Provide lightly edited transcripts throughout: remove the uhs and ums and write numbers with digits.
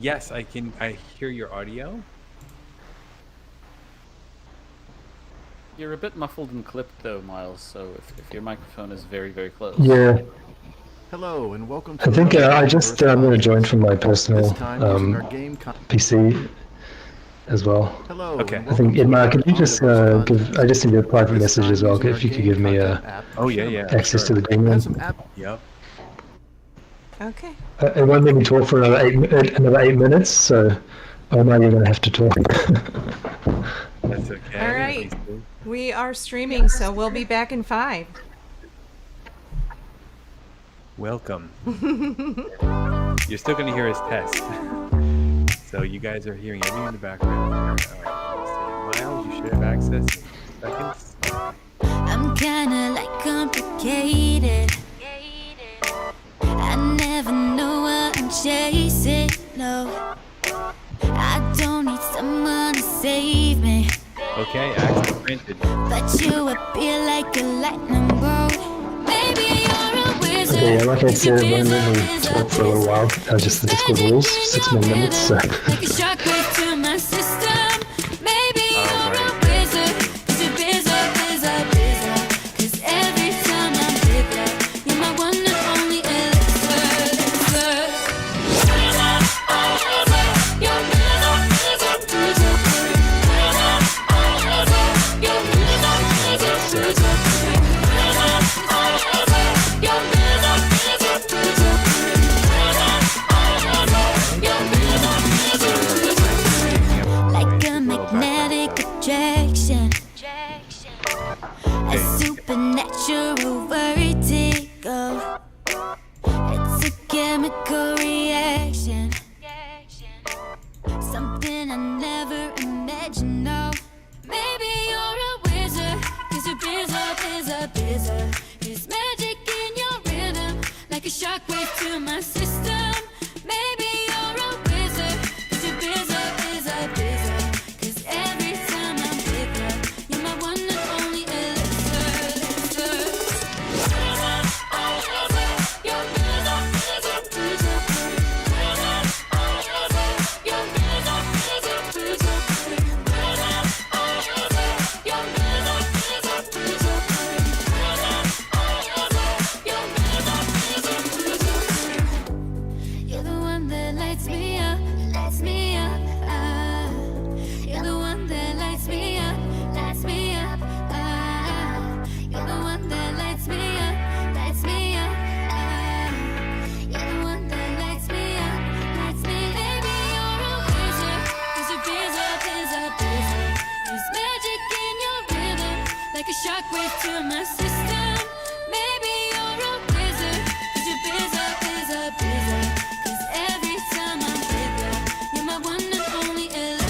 Yes, I can. I hear your audio. You're a bit muffled and clipped though, Miles, so if your microphone is very, very close. Yeah. Hello and welcome to I think I just I'm going to join from my this personal time using our game PC as well. Hello. Okay. And I think Mark, could you just give? I just need a private message as well. If you could give me Oh yeah, access to the game room. Yep. Okay. It won't let me talk for another 8 minutes, so I know you're going to have to talk. That's okay. All right. We are streaming, so we'll be back in 5. Welcome. You're still going to hear his test. So you guys are hearing everything in the background. All right. Miles, you should have access in seconds. I'm kinda like complicated. I never know what I'm chasing. No, I don't need someone to save me. Okay, access granted. But you appear like a lightning bolt. Maybe you're a wizard. Okay, yeah, like I said, it won't let me talk for a little while. Just the Discord rules, 6 more minutes. So. Like a shockwave to my system. Maybe you're a wizard. Cause you're busy. Cause every time I'm with you, you're my one and only elixir. Like a magnetic attraction, a supernatural vertigo. It's a chemical reaction, something I never imagined. No, maybe you're a wizard, cause you're busy. There's magic in your rhythm, like a shockwave to my system. Maybe you're a wizard, cause you're busy. Cause every time I'm with you, you're my one and only elixir. You're the one that lights me up. Ah. You're the one that lights me up. Ah. You're the one that lights me up. Ah. You're the one that lights me up. Maybe you're a wizard, cause you're busy. There's magic in your rhythm, like a shockwave to my system. Maybe you're a wizard, cause you're busy. Cause every time I'm with you, you're my one and only elixir.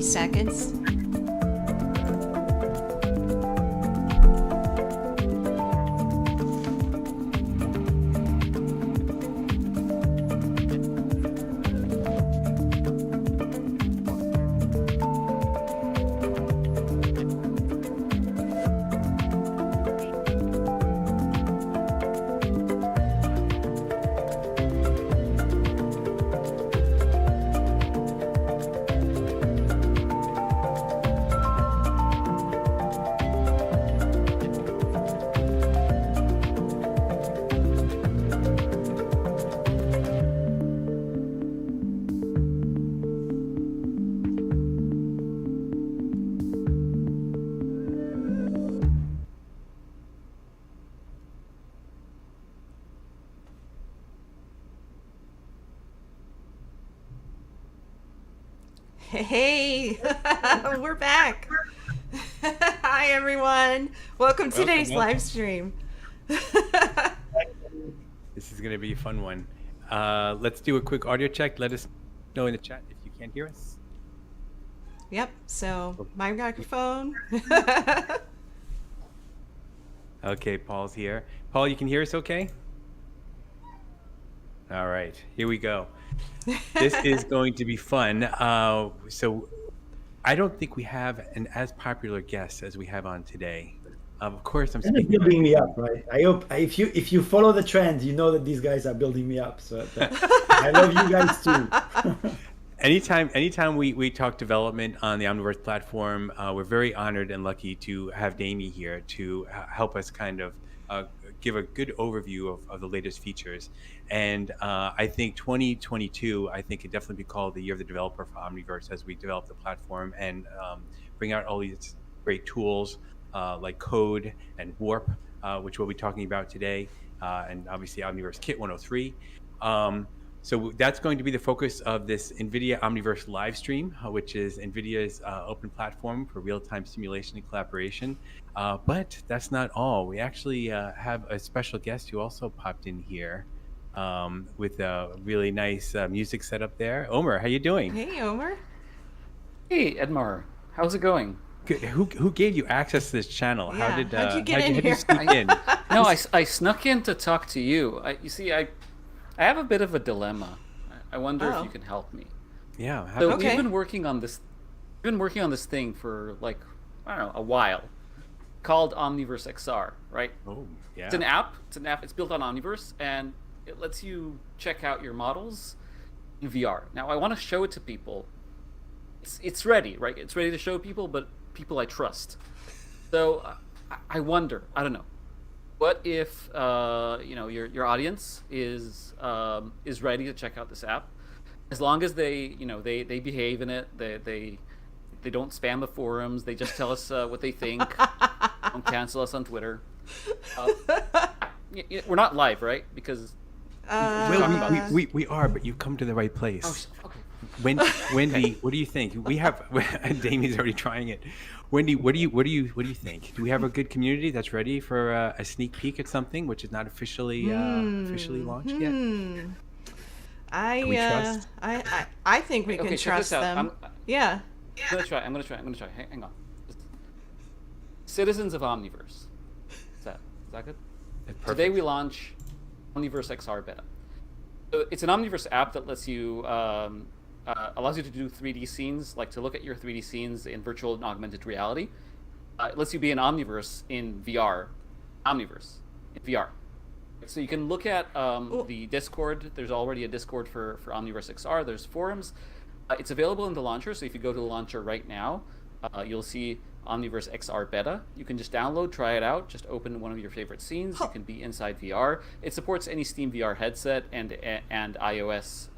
seconds. Hey, we're back. Hi, everyone. Welcome to today's live stream. This is going to be a fun one. Let's do a quick audio check. Let us know in the chat if you can't hear us. Yep, so my microphone. Okay, Paul's here. Paul, you can hear us okay? All right, here we go. This is going to be fun. So I don't think we have an as popular guest as we have on today. Of course, I'm You're speaking. building me up, right? I hope if you follow the trend, you know that these guys are building me up. So I love you guys too. Anytime we talk development on the Omniverse platform, we're very honored and lucky to have Damie here to help us kind of give a good overview of the latest features. And I think 2022, I think could definitely be called the year of the developer for Omniverse as we develop the platform and bring out all these great tools like Code and Warp, which we'll be talking about today, and obviously Omniverse Kit 103. So that's going to be the focus of this NVIDIA Omniverse live stream, which is NVIDIA's open platform for real-time simulation and collaboration. But that's not all. We actually have a special guest who also popped in here with a really nice music setup there. Omer, how you doing? Hey, Omer. Hey, Edmar. How's it going? Good. Who gave you access to this channel? Yeah, How did how'd you get in how'd here? you sneak in? No, I snuck in to talk to you. You see, I have a bit of a dilemma. I wonder Oh. if you can help me. Yeah. So Okay. we've been working on this. We've been working on this thing for like I don't know a while, called Omniverse XR, right? Oh, yeah. It's an app. It's built on Omniverse, and it lets you check out your models in VR. Now, I want to show it to people. It's ready, right? It's ready to show people, but people I trust. So I wonder. I don't know. What if your audience is ready to check out this app, as long as they they behave in it, they don't spam the forums, they just tell us what they think, don't cancel us on Twitter. We're not live, right? Because Well, we are, but you've come to the right place. okay. Wendy, what do you think? We have Damie's already trying it. Wendy, what do you think? Do we have a good community that's ready for a sneak peek at something which is not officially launched yet? Can we trust? I think we can Okay, check trust this out. them. Yeah. I'm gonna try. Hang on. Citizens of Omniverse. Is that good? Perfect. Today we launch Omniverse XR beta. So it's an Omniverse app that lets you allows you to do 3D scenes, like to look at your 3D scenes in virtual and augmented reality. It lets you be an Omniverse in VR. Omniverse in VR. So you can look at the Discord. There's already a Discord for Omniverse XR. There's forums. It's available in the launcher. So if you go to the launcher right now, you'll see Omniverse XR beta. You can just download, try it out, just open one of your favorite scenes. You can be inside VR. It supports any Steam VR headset and iOS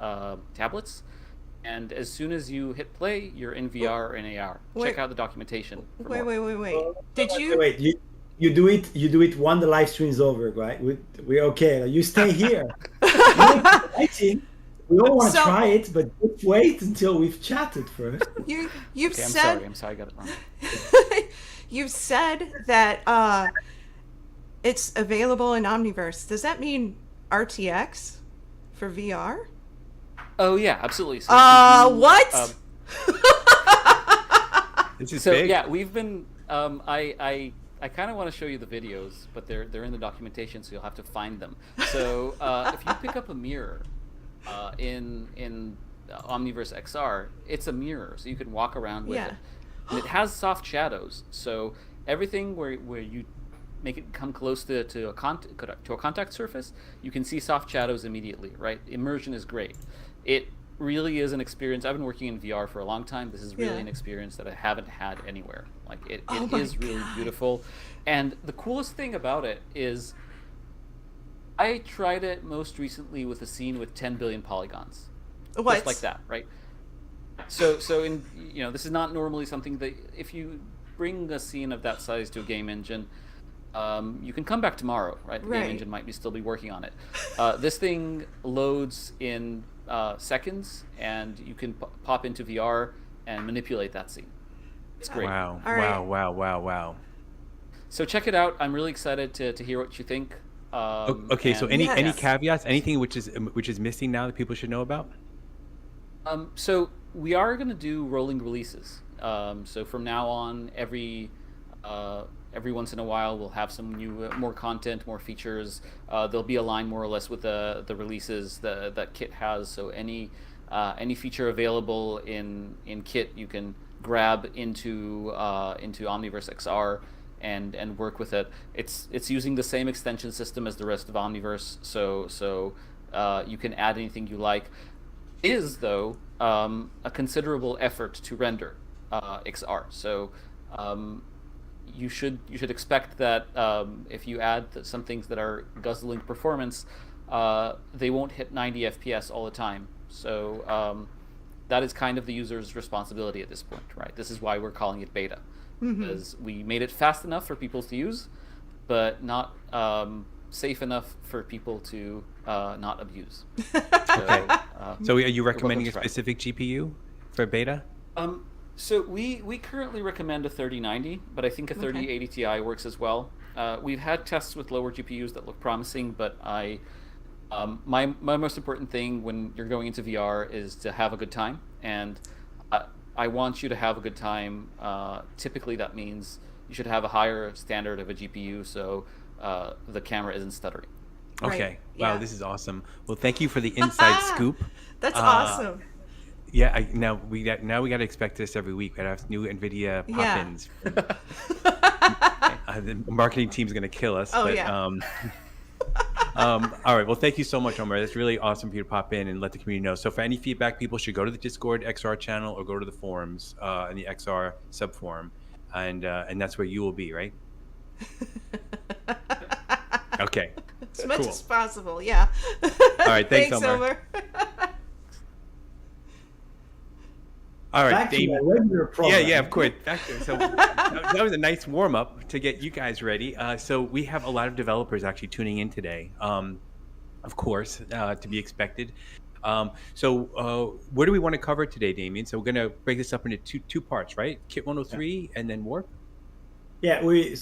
tablets. And as soon as you hit play, you're in VR or in AR. Wait. Check out the documentation. for more. Wait. Did you? Wait, you do it when the live stream is over, right? We're okay. You stay here. We all want to So- try it, but just wait until we've chatted first. You've Okay, said I'm sorry, I got it wrong. you've said that it's available in Omniverse. Does that mean RTX for VR? Oh yeah, absolutely. So you can do, What? This is So big. yeah, we've been. I kind of want to show you the videos, but they're in the documentation, so you'll have to find them. So if you pick up a mirror in Omniverse XR, it's a mirror, so you can walk around with Yeah. it. And it has soft shadows, so everything where you make it come close to a contact surface, you can see soft shadows immediately, right? Immersion is great. It really is an experience. I've been working in VR for a long time. This is really Yeah. an experience that I haven't had anywhere. Like it Oh my is really God. beautiful. And the coolest thing about it is I tried it most recently with a scene with 10 billion polygons. What? Just like that, right? So in this is not normally something that if you bring a scene of that size to a game engine, you can come back tomorrow, right? The Right. game engine might still be working on it. This thing loads in seconds, and you can pop into VR and manipulate that scene. It's great. Wow. All right. Wow. So check it out. I'm really excited to hear what you think. Okay, so any Yes. caveats, anything which is missing now that people should know about? So we are going to do rolling releases. So from now on, every once in a while, we'll have some new, more content, more features. There'll be aligned more or less with the releases that Kit has. So any feature available in Kit, you can grab into Omniverse XR and work with it. It's using the same extension system as the rest of Omniverse. So you can add anything you like. Is though a considerable effort to render XR. So you should expect that if you add some things that are guzzling performance, they won't hit 90 FPS all the time. So that is kind of the user's responsibility at this point, right? This is why we're calling it beta, because we made it fast enough for people to use, but not safe enough for people to not abuse. So, So are you you're recommending a welcome to try. specific GPU for beta? So we currently recommend a 3090, but I think a 3080 Ti works as well. We've had tests with lower GPUs that look promising, but my most important thing when you're going into VR is to have a good time, and I want you to have a good time. Typically, that means you should have a higher standard of a GPU, so the camera isn't stuttering. Right, Okay. Wow, yeah. this is awesome. Well, thank you for the inside scoop. That's awesome. Yeah, now we got to expect this every week. We gotta have new NVIDIA Yeah. pop-ins. The marketing team's gonna kill us. Oh, but, yeah. All right. Well, thank you so much, Omar. That's really awesome for you to pop in and let the community know. So for any feedback, people should go to the Discord XR channel or go to the forums in the XR subforum, and that's where you will be, right? Okay. As much cool. as possible, yeah. All right. Thanks, Omar. Omar. All right, Back to Damon. my regular program. Yeah, of course. So that was a nice warm up to get you guys ready. So we have a lot of developers actually tuning in today, of course, to be expected. So what do we want to cover today, Damien? So we're going to break this up into two parts, right? Kit 103 and then Warp. Yeah, we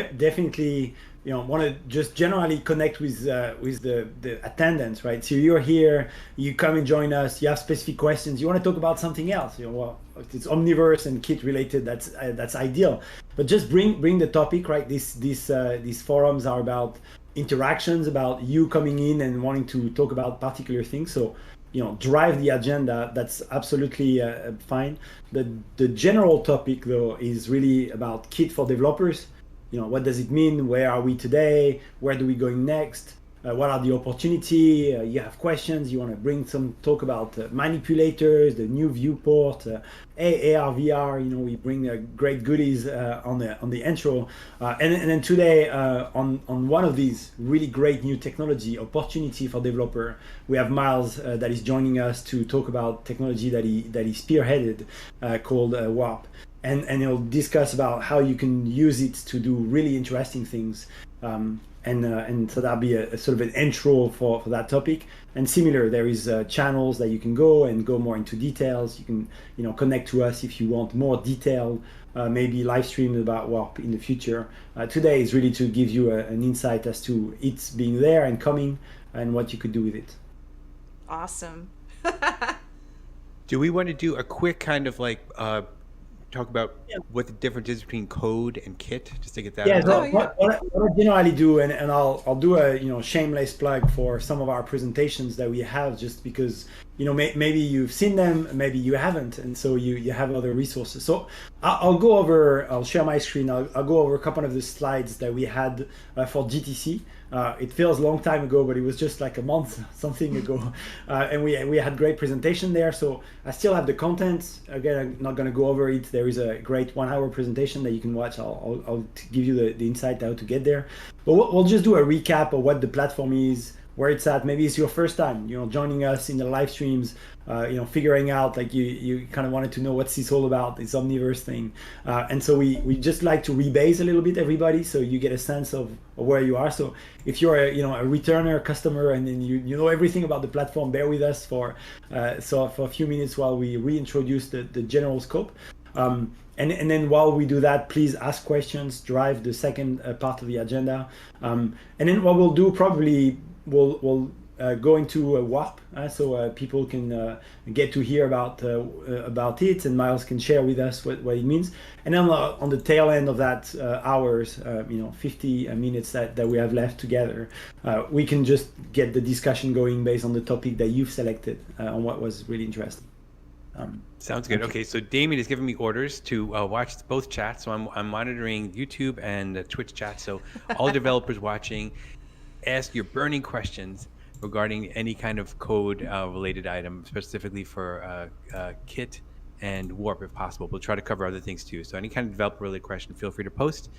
definitely want to just generally connect with the attendance, right? So you're here, you come and join us, you have specific questions, you want to talk about something else, well, if it's Omniverse and Kit related, that's ideal. But just bring the topic, right? These forums are about interactions, about you coming in and wanting to talk about particular things. So drive the agenda. That's absolutely fine. The general topic though is really about Kit for developers. What does it mean? Where are we today? Where do we go next? What are the opportunity? You have questions. You want to bring some talk about manipulators, the new viewport, AR, VR. We bring great goodies on the intro, and then today on one of these really great new technology opportunity for developer, we have Miles that is joining us to talk about technology that he spearheaded called Warp, and he'll discuss about how you can use it to do really interesting things. And so that'll be a sort of an intro for that topic. And similar, there is channels that you can go more into details. You can connect to us if you want more detail, maybe live stream about Warp in the future. Today is really to give you an insight as to it's being there and coming and what you could do with it. Awesome. Do we want to do a quick kind of like talk about what the difference is between code and Kit, just to get that? Yeah, out so there? Oh, yeah. what I generally do, and I'll do a shameless plug for some of our presentations that we have, just because maybe you've seen them, maybe you haven't, and so you have other resources. So I'll share my screen. I'll go over a couple of the slides that we had for GTC. It feels a long time ago, but it was just like a month something ago, and we had great presentation there. So I still have the content. Again, I'm not going to go over it. There is a great 1 hour presentation that you can watch. I'll give you the insight how to get there. But we'll just do a recap of what the platform is, where it's at. Maybe it's your first time, joining us in the live streams, figuring out, like, you kind of wanted to know what's this all about, this Omniverse thing. And so we just like to rebase a little bit everybody, so you get a sense of where you are. So if you're a returner customer and then you know everything about the platform, bear with us for a few minutes while we reintroduce the general scope. And then while we do that, please ask questions, drive the second part of the agenda. And then what we'll do, probably we'll go into a WARP, so people can get to hear about it, and Miles can share with us what it means. And then on the tail end of that hours, 50 minutes that we have left together, we can just get the discussion going based on the topic that you've selected on what was really interesting. Sounds good. Okay, so Damien has given me orders to watch both chats. So I'm monitoring YouTube and Twitch chat. So all developers watching, ask your burning questions regarding any kind of code related item, specifically for Kit and Warp if possible. We'll try to cover other things too. So any kind of developer related question, feel free to post.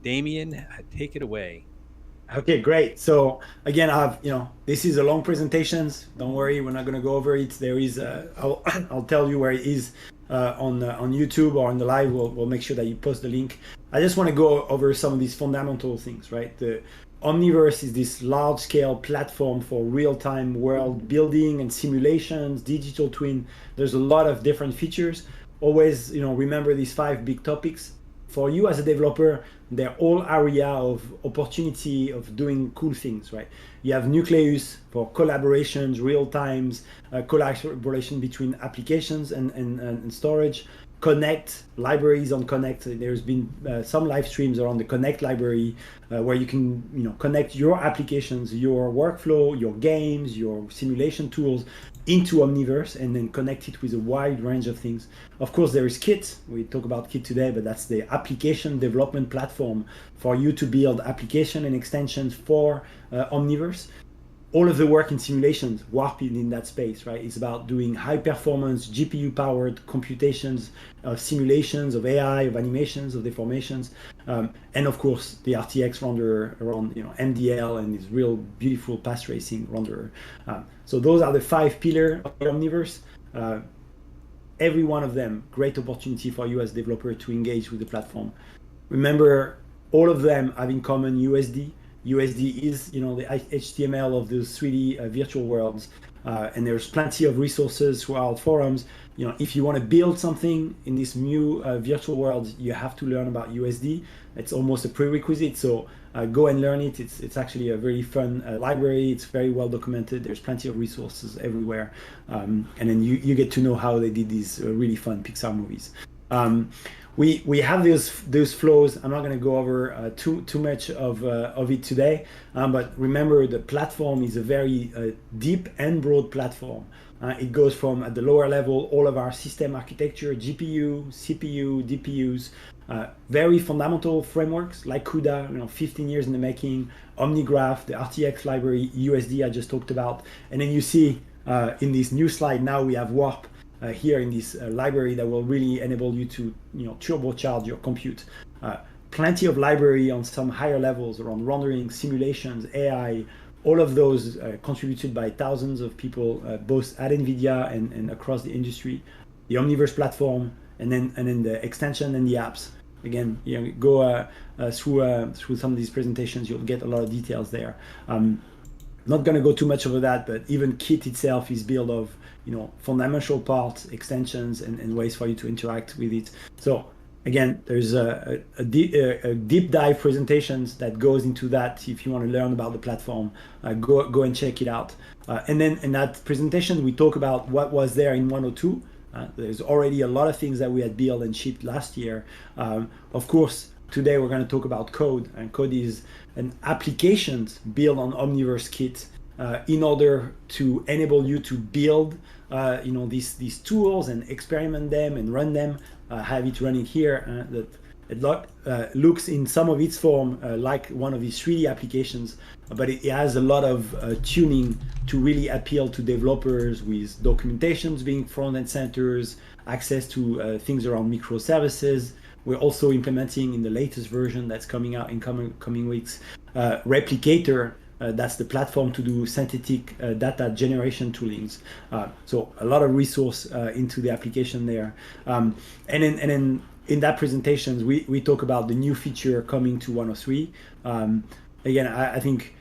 Damien, take it away. Okay, great. So again, this is a long presentation. Don't worry, we're not going to go over it. There is, I'll tell you where it is on YouTube or on the live. We'll make sure that you post the link. I just want to go over some of these fundamental things, right? The Omniverse is this large-scale platform for real-time world building and simulations, digital twin. There's a lot of different features. Always, remember these 5 big topics. For you as a developer, they're all area of opportunity of doing cool things, right? You have Nucleus for collaborations, real times, collaboration between applications and storage. Connect, libraries on Connect. There's been some live streams around the Connect library where you can connect your applications, your workflow, your games, your simulation tools into Omniverse, and then connect it with a wide range of things. Of course, there is Kit. We talk about Kit today, but that's the application development platform for you to build application and extensions for Omniverse. All of the work in simulations, Warp in that space, right? It's about doing high performance, GPU powered computations of simulations, of AI, of animations, of deformations. And of course, the RTX renderer around MDL and this real beautiful path tracing renderer. So those are the 5 pillars of the Omniverse. Every one of them, great opportunity for you as a developer to engage with the platform. Remember, all of them have in common USD. USD is, the HTML of those 3D virtual worlds, and there's plenty of resources throughout forums. If you want to build something in this new virtual world, you have to learn about USD. It's almost a prerequisite, so go and learn it. It's actually a very fun library. It's very well documented. There's plenty of resources everywhere, and then you get to know how they did these really fun Pixar movies. We have those flows. I'm not going to go over too much of it today, but remember the platform is a very deep and broad platform. It goes from at the lower level all of our system architecture, GPU, CPU, DPUs, very fundamental frameworks like Cuda, 15 years in the making, OmniGraph, the RTX library, USD I just talked about, and then you see in this new slide now we have Warp. Here in this library that will really enable you to turbocharge your compute. Plenty of library on some higher levels around rendering, simulations, AI, all of those contributed by thousands of people, both at NVIDIA and across the industry. The Omniverse platform, and then the extension and the apps. Again, go through some of these presentations, you'll get a lot of details there. Not going to go too much over that, but even Kit itself is built of fundamental parts, extensions, and ways for you to interact with it. So again, there's a deep dive presentations that goes into that. If you want to learn about the platform, go and check it out. And then in that presentation, we talk about what was there in 102. There's already a lot of things that we had built and shipped last year. Of course, today we're going to talk about code, and code is an application built on Omniverse Kit in order to enable you to build these tools and experiment them and run them. Have it running here. That it looks in some of its form like one of these 3D applications, but it has a lot of tuning to really appeal to developers, with documentations being front and centers, access to things around microservices. We're also implementing in the latest version that's coming out in coming weeks, Replicator. That's the platform to do synthetic data generation toolings. So a lot of resource into the application there. And then in that presentation, we talk about the new feature coming to 103. Again, I think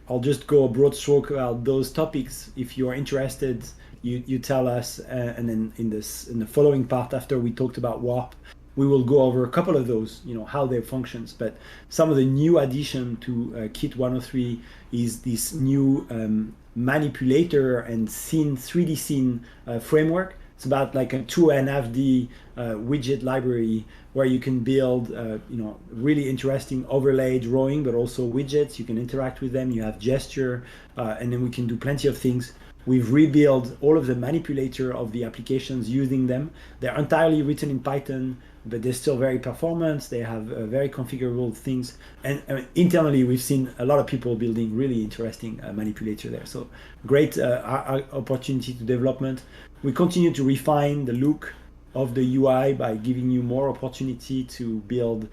I'll just go a broad stroke about those topics. If you are interested, you tell us, and then in the following part, after we talked about Warp, we will go over a couple of those, how they functions. But some of the new addition to Kit 103 is this new manipulator and scene 3D scene framework. It's about like a 2.5D widget library where you can build, really interesting overlay drawing, but also widgets. You can interact with them. You have gesture, and then we can do plenty of things. We've rebuilt all of the manipulator of the applications using them. They're entirely written in Python, but they're still very performant. They have very configurable things. And internally, we've seen a lot of people building really interesting manipulator there. So great opportunity to development. We continue to refine the look of the UI by giving you more opportunity to build,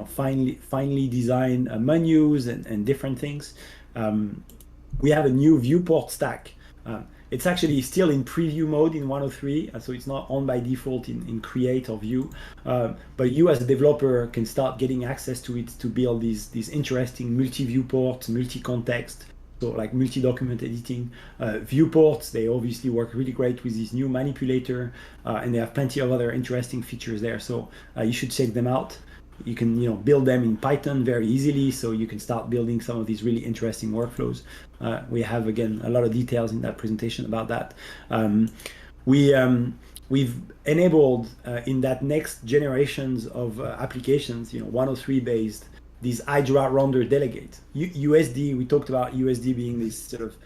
finely designed menus and different things. We have a new viewport stack. It's actually still in preview mode in 103, so it's not on by default in create or view. But you as a developer can start getting access to it to build these interesting multi-viewport, multi-context, so like multi-document editing viewports. They obviously work really great with this new manipulator, and they have plenty of other interesting features there. So you should check them out. You can build them in Python very easily, so you can start building some of these really interesting workflows. We have, again, a lot of details in that presentation about that. We've enabled in that next generations of applications, 103 based, these Hydra render delegate. USD, we talked about USD being this sort of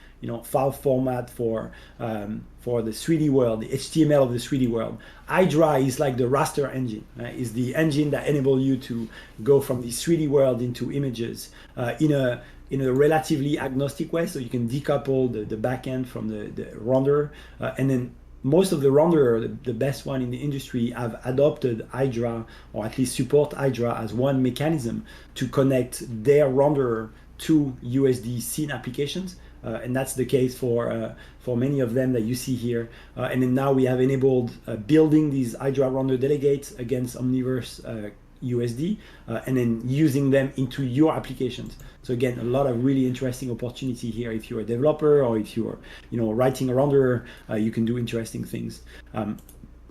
file format for the 3D world, the HTML of the 3D world. Hydra is like the raster engine, is the engine that enables you to go from the 3D world into images in a relatively agnostic way, so you can decouple the backend from the render, and then most of the renderer, the best one in the industry, have adopted Hydra, or at least support Hydra as one mechanism to connect their renderer to USD scene applications. And that's the case for many of them that you see here. And then now we have enabled building these Hydra render delegates against Omniverse USD, and then using them into your applications. So again, a lot of really interesting opportunity here. If you're a developer or if you're writing a renderer, you can do interesting things.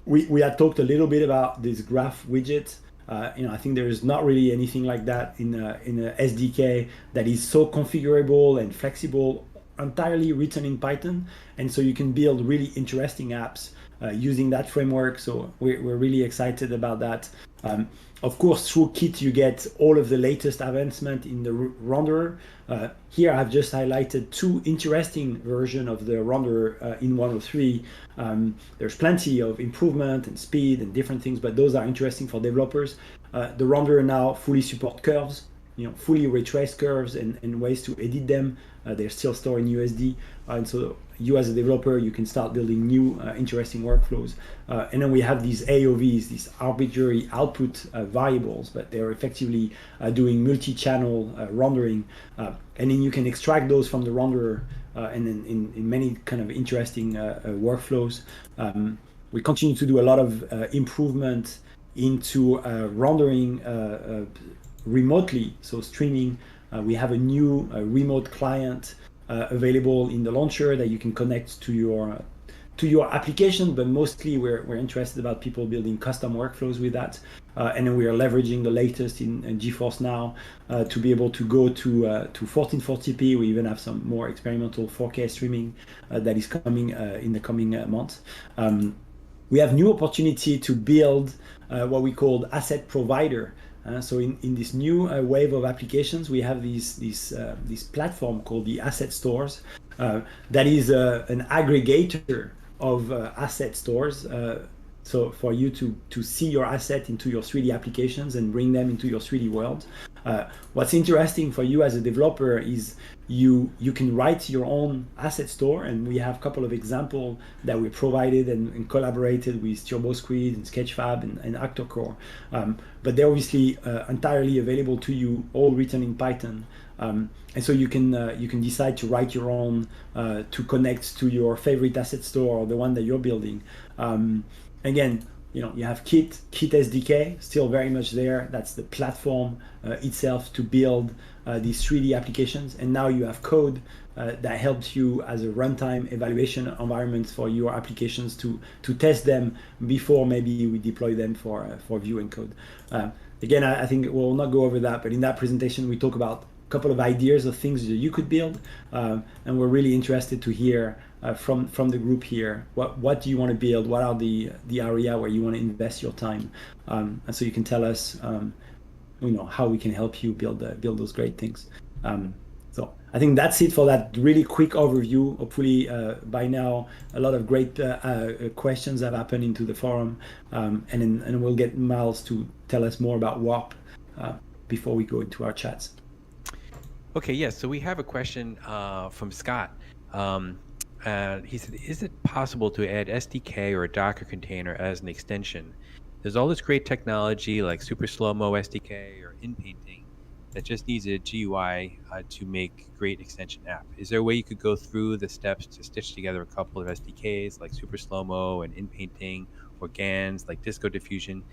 We had talked a little bit about this graph widget. I think there is not really anything like that in a SDK that is so configurable and flexible, entirely written in Python, and so you can build really interesting apps using that framework. So we're really excited about that. Of course, through Kit, you get all of the latest advancement in the renderer. Here, I've just highlighted two interesting versions of the renderer in 103. There's plenty of improvement and speed and different things, but those are interesting for developers. The renderer now fully support curves, fully retraced curves and ways to edit them. They're still stored in USD, and so you as a developer, you can start building new interesting workflows. And then we have these AOVs, these arbitrary output variables, but they're effectively doing multi-channel rendering. And then you can extract those from the renderer and then in many kind of interesting workflows. We continue to do a lot of improvement into rendering remotely, so streaming. We have a new remote client available in the launcher that you can connect to your application, but mostly we're interested about people building custom workflows with that. And then we are leveraging the latest in GeForce Now to be able to go to 1440p. We even have some more experimental 4K streaming that is coming in the coming months. we have new opportunity to build what we call asset provider. So in this new wave of applications, we have this platform called the asset stores that is an aggregator of asset stores. So for you to see your asset into your 3D applications and bring them into your 3D world. What's interesting for you as a developer is you can write your own asset store, and we have a couple of examples that we provided and collaborated with TurboSquid and Sketchfab and ActorCore. But they're obviously entirely available to you, all written in Python. And so you can decide to write your own to connect to your favorite asset store or the one that you're building. Again, you have Kit SDK, still very much there. That's the platform itself to build these 3D applications. And now you have code that helps you as a runtime evaluation environment for your applications to test them before maybe we deploy them for viewing code. Again, I think we'll not go over that, but in that presentation we talk about a couple of ideas of things that you could build, and we're really interested to hear from the group here, what do you want to build? What are the area where you want to invest your time? And so you can tell us, how we can help you build those great things. So I think that's it for that really quick overview. Hopefully by now a lot of great questions have happened into the forum, and we'll get Miles to tell us more about Warp before we go into our chats. Okay, yes. So we have a question from Scott. He said, is it possible to add SDK or a Docker container as an extension? There's all this great technology like super slow-mo SDK or inpainting that just needs a GUI to make great extension app. Is there a way you could go through the steps to stitch together a couple of SDKs like super slow-mo and inpainting, or GANs like Disco Diffusion,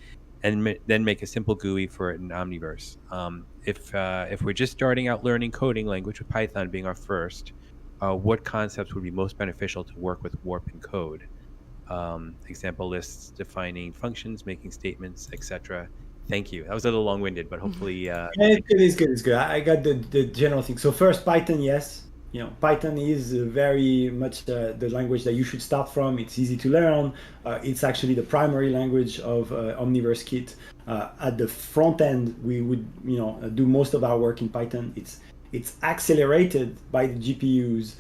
and then make a simple GUI for it in Omniverse? If we're just starting out learning coding language, with Python being our first, what concepts would be most beneficial to work with Warp and code? Example lists, defining functions, making statements, etc. Thank you. That was a little long-winded, but hopefully... It's good. I got the general thing. So first, Python, yes. Python is very much the language that you should start from. It's easy to learn. It's actually the primary language of Omniverse Kit. At the front end, we would do most of our work in Python. It's accelerated by the GPUs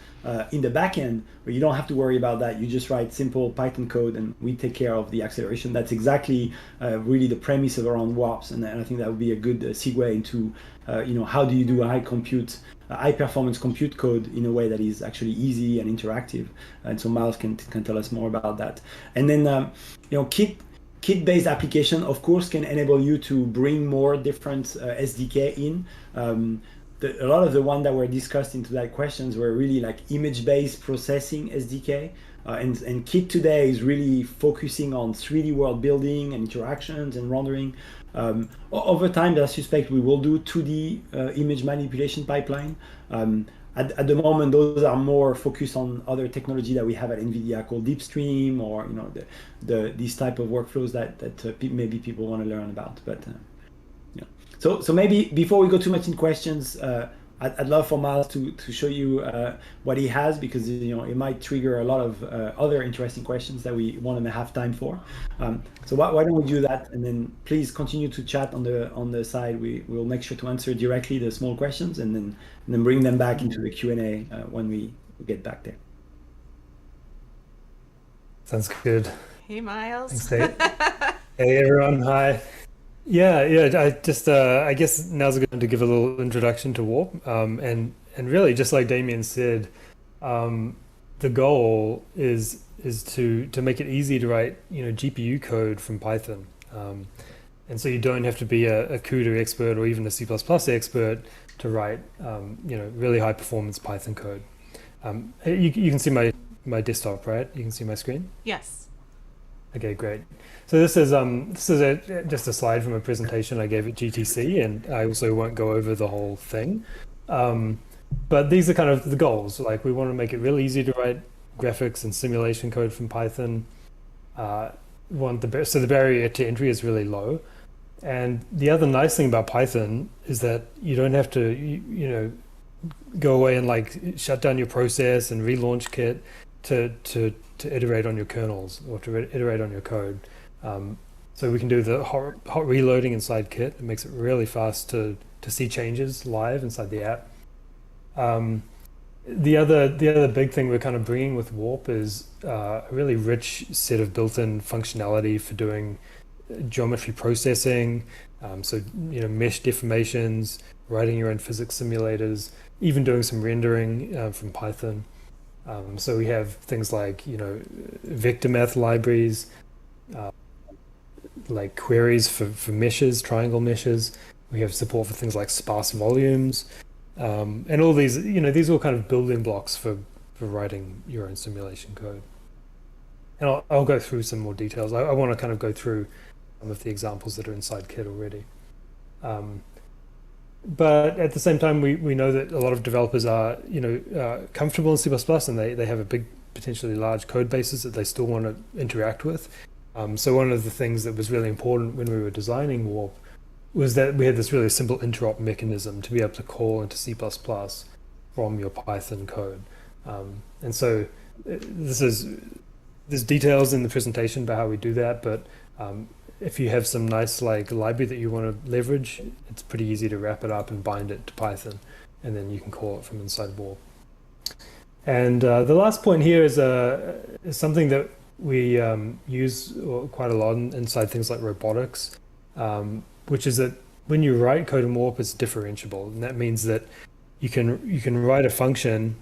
in the back end, but you don't have to worry about that. You just write simple Python code and we take care of the acceleration. That's exactly really the premise of around Warps, and I think that would be a good segue into how do you do a high performance compute code in a way that is actually easy and interactive. And so Miles can tell us more about that. And then Kit-based application, of course, can enable you to bring more different SDK in. A lot of the ones that were discussed into that questions were really like image-based processing SDK. And Kit today is really focusing on 3D world building and interactions and rendering. Over time, I suspect we will do 2D image manipulation pipeline. At the moment, those are more focused on other technology that we have at NVIDIA called Deepstream, or these type of workflows that maybe people want to learn about. But So maybe before we go too much in questions, I'd love for Miles to show you what he has, because it might trigger a lot of other interesting questions that we want to have time for. So why don't we do that, and then please continue to chat on the side. We'll make sure to answer directly the small questions, and then bring them back into the Q&A when we get back there. Sounds good. Hey, Miles. Thanks, Tate. Hey, everyone. Hi. Yeah. I guess now's a good time to give a little introduction to Warp. And really, just like Damien said, the goal is to make it easy to write GPU code from Python. And so you don't have to be a Cuda expert or even a C++ expert to write really high performance Python code. You can see my desktop, right? You can see my screen? Yes. Okay, great. So this is just a slide from a presentation I gave at GTC, and I also won't go over the whole thing. But these are kind of the goals. Like, we want to make it really easy to write graphics and simulation code from Python. So the barrier to entry is really low. And the other nice thing about Python is that you don't have to go away and like shut down your process and relaunch Kit. to iterate on your kernels or to iterate on your code. So we can do the hot reloading inside Kit. It makes it really fast to see changes live inside the app. The other big thing we're kind of bringing with Warp is a really rich set of built-in functionality for doing geometry processing. So mesh deformations, writing your own physics simulators, even doing some rendering from Python. So we have things like vector math libraries, like queries for meshes, triangle meshes. We have support for things like sparse volumes, and all these. These are all kind of building blocks for writing your own simulation code. And I'll go through some more details. I want to kind of go through some of the examples that are inside Kit already. But at the same time, we know that a lot of developers are comfortable in C++, and they have a big, potentially large code bases that they still want to interact with. So one of the things that was really important when we were designing Warp was that we had this really simple interop mechanism to be able to call into C++ from your Python code. And so there's details in the presentation about how we do that, but if you have some nice library that you want to leverage, it's pretty easy to wrap it up and bind it to Python, and then you can call it from inside Warp. And the last point here is something that we use quite a lot inside things like robotics, which is that when you write code in Warp, it's differentiable, and that means that you can write a function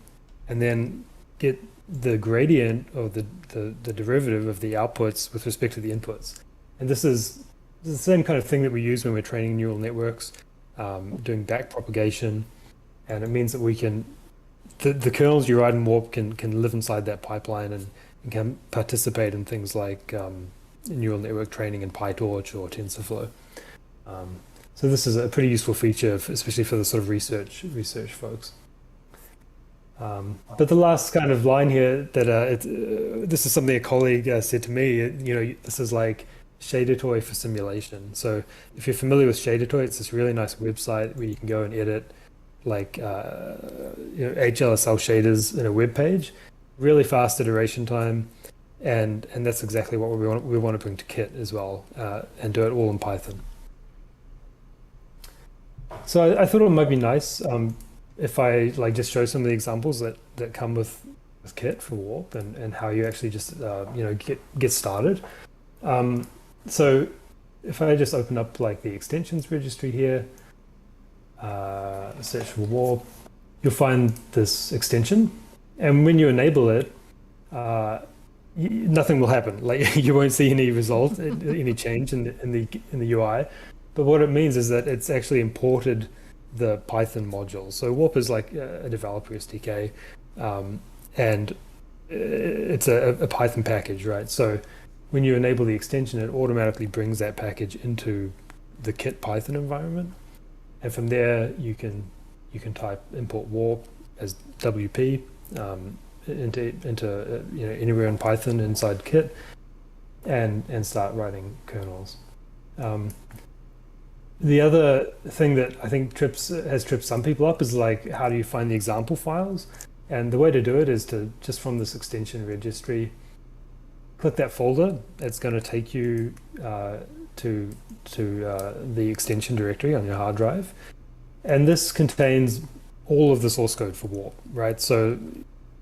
and then get the gradient or the derivative of the outputs with respect to the inputs. And this is the same kind of thing that we use when we're training neural networks, doing backpropagation, and it means that we can the kernels you write in Warp can live inside that pipeline and can participate in things like neural network training in PyTorch or TensorFlow. So this is a pretty useful feature, especially for the sort of research folks. But the last kind of line here that this is something a colleague said to me. This is like Shader Toy for simulation. So if you're familiar with Shader Toy, it's this really nice website where you can go and edit HLSL shaders in a web page. Really fast iteration time, and that's exactly what we want to bring to Kit as well, and do it all in Python. So I thought it might be nice if I just show some of the examples that come with Kit for Warp and how you actually just get started. So if I just open up the extensions registry here, search for Warp, you'll find this extension. And when you enable it, nothing will happen. You won't see any result, any change in the UI. But what it means is that it's actually imported the Python module. So Warp is like a developer SDK, and it's a Python package, right? So when you enable the extension, it automatically brings that package into the Kit Python environment, and from there you can type import Warp as WP. Into anywhere in Python inside Kit, and start writing kernels. The other thing that I think has tripped some people up is how do you find the example files? And the way to do it is to just from this extension registry, click that folder. It's going to take you to the extension directory on your hard drive, and this contains all of the source code for Warp, right? So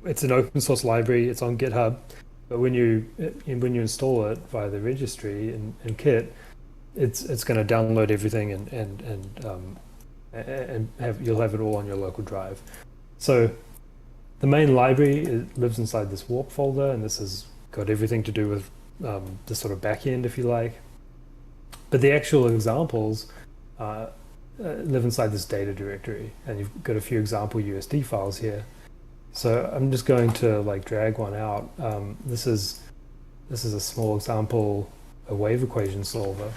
it's an open source library, it's on GitHub, but when you install it via the registry in Kit, it's going to download everything and you'll have it all on your local drive. So the main library lives inside this Warp folder, and this has got everything to do with the sort of backend, if you like. But the actual examples live inside this data directory, and you've got a few example USD files here. So I'm just going to drag one out. This is a small example, a wave equation solver.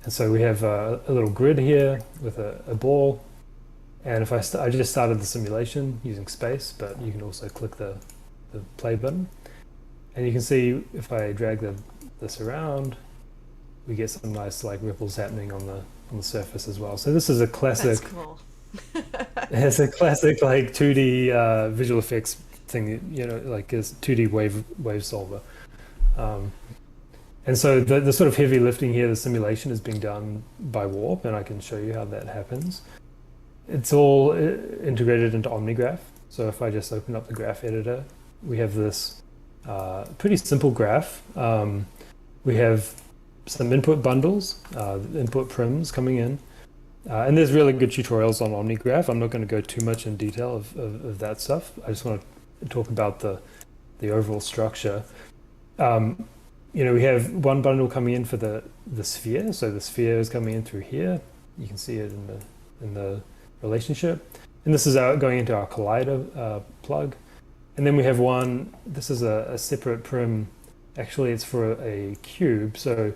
And so we have a little grid here with a ball. And if I just started the simulation using space, but you can also click the play button. And you can see if I drag this around, we get some nice ripples happening on the surface as well. So this is a classic. That's cool. It's a classic 2D visual effects thing, like is 2D wave solver. And so the sort of heavy lifting here, the simulation is being done by Warp, and I can show you how that happens. It's all integrated into OmniGraph. So if I just open up the graph editor, we have this pretty simple graph. We have some input bundles, input prims coming in. And there's really good tutorials on OmniGraph. I'm not going to go too much in detail of that stuff. I just want to talk about the overall structure. We have one bundle coming in for the sphere. So the sphere is coming in through here. You can see it in the relationship. And this is going into our collider plug. And then we have one, this is a separate prim. Actually, it's for a cube. So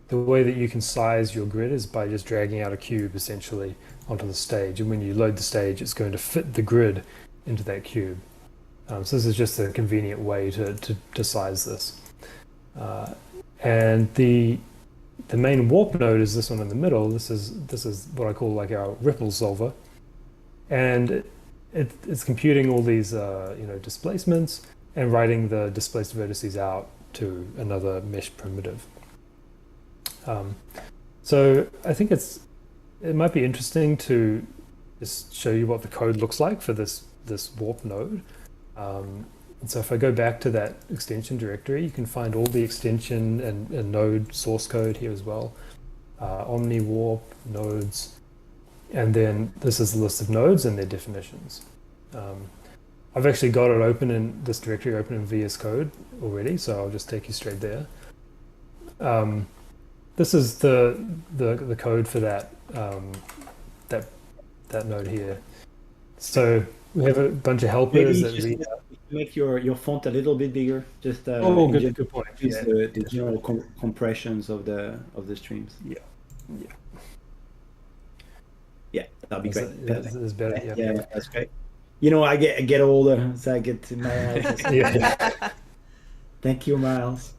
the way that you can size your grid is by just dragging out a cube essentially onto the stage. And when you load the stage, it's going to fit the grid into that cube. So this is just a convenient way to size this. And the main warp node is this one in the middle. This is what I call like our ripple solver. And it's computing all these displacements and writing the displaced vertices out to another mesh primitive. So I think it might be interesting to just show you what the code looks like for this warp node. And so if I go back to that extension directory, you can find all the extension and node source code here as well. Omni warp nodes, and then this is the list of nodes and their definitions. I've actually got it open in this directory, open in VS Code already, so I'll just take you straight there. This is the code for that node here. So we have a bunch of helpers that read. Make your font a little bit bigger. Just good point. Yeah. The general compressions of the streams. Yeah, that'd be great. That's better. Yeah, that's great. I get older, so I get to my eyes. Yeah. Thank you, Miles.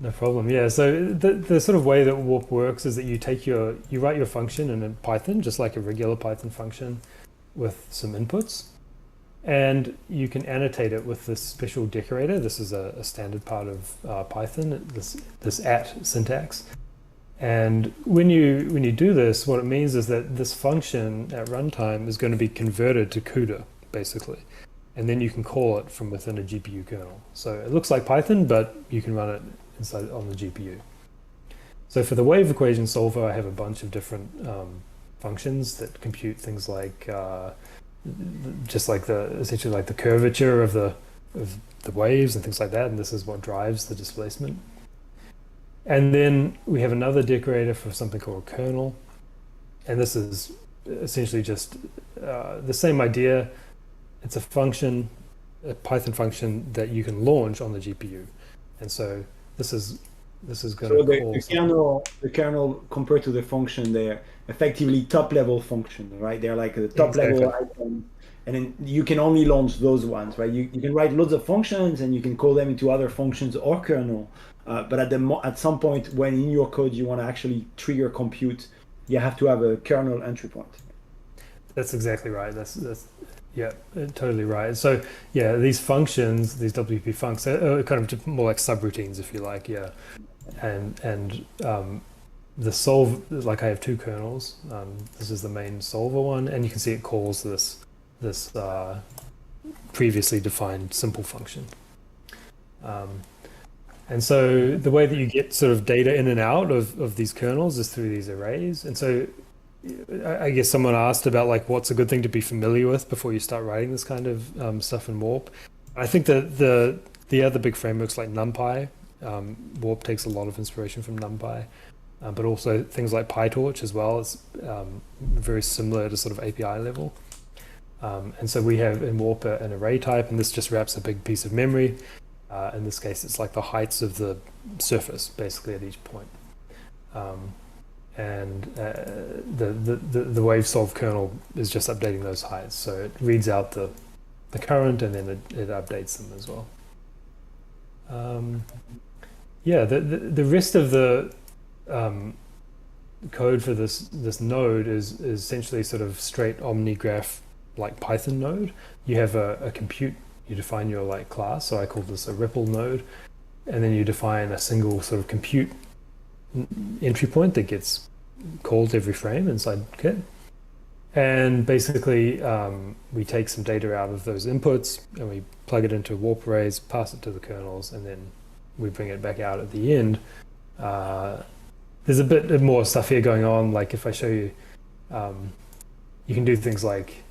No problem. Yeah. So the sort of way that Warp works is that you write your function in Python, just like a regular Python function, with some inputs, and you can annotate it with this special decorator. This is a standard part of Python. This at syntax. And when you do this, what it means is that this function at runtime is going to be converted to Cuda, basically. And then you can call it from within a GPU kernel. So it looks like Python, but you can run it inside on the GPU. So for the wave equation solver, I have a bunch of different functions that compute things like just like essentially like the curvature of the waves and things like that. And this is what drives the displacement. And then we have another decorator for something called a kernel. And this is essentially just the same idea. It's a function, a Python function that you can launch on the GPU. And so this is going to call the kernel compared to the function, they're effectively top level function, right? They're like the top level item. And then you can only launch those ones, right? You can write loads of functions and you can call them into other functions or kernel. But at some point when in your code you want to actually trigger compute, you have to have a kernel entry point. That's exactly right. That's yeah, totally right. So yeah, these functions, these WP funcs, are kind of more like subroutines, if you like. Yeah, and the solve, like I have two kernels. This is the main solver one, and you can see it calls this previously defined simple function. And so the way that you get sort of data in and out of these kernels is through these arrays. And so I guess someone asked about like what's a good thing to be familiar with before you start writing this kind of stuff in Warp. I think that the other big frameworks like NumPy, Warp takes a lot of inspiration from NumPy, but also things like PyTorch as well. It's very similar to sort of API level. And so we have in Warp an array type, and this just wraps a big piece of memory. In this case, it's like the heights of the surface, basically at each point. And the wave solve kernel is just updating those heights. So it reads out the current and then it updates them as well. Yeah, the rest of the code for this node is essentially sort of straight OmniGraph like Python node, you have a compute, you define your like class. So I call this a REPL node, and then you define a single sort of compute entry point that gets called every frame inside Kit. And basically, we take some data out of those inputs and we plug it into warp arrays, pass it to the kernels, and then we bring it back out at the end. There's a bit more stuff here going on. Like if I show you, you can do things like,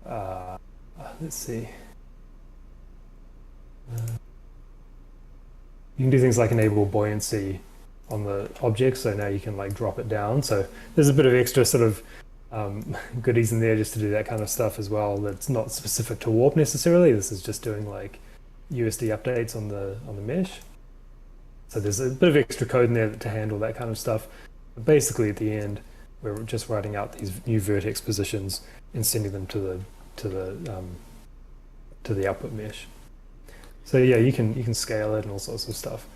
let's see. You can do things like enable buoyancy on the object, so now you can like drop it down. So there's a bit of extra sort of goodies in there just to do that kind of stuff as well. That's not specific to warp necessarily. This is just doing like USD updates on the mesh. So there's a bit of extra code in there to handle that kind of stuff. But basically, at the end, we're just writing out these new vertex positions and sending them to the output mesh. So yeah, you can scale it and all sorts of stuff.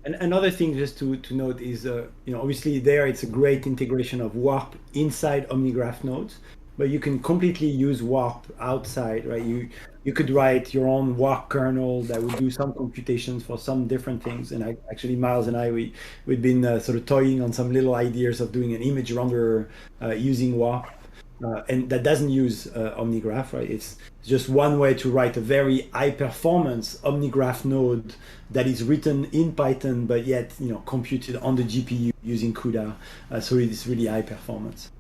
And another thing just to note is, obviously there it's a great integration of Warp inside OmniGraph nodes, but you can completely use Warp outside, right? You could write your own Warp kernel that would do some computations for some different things. And actually, Miles and I, we've been sort of toying on some little ideas of doing an image renderer using Warp. And that doesn't use OmniGraph, right? It's just one way to write a very high-performance OmniGraph node that is written in Python, but yet computed on the GPU using Cuda. So it's really high performance.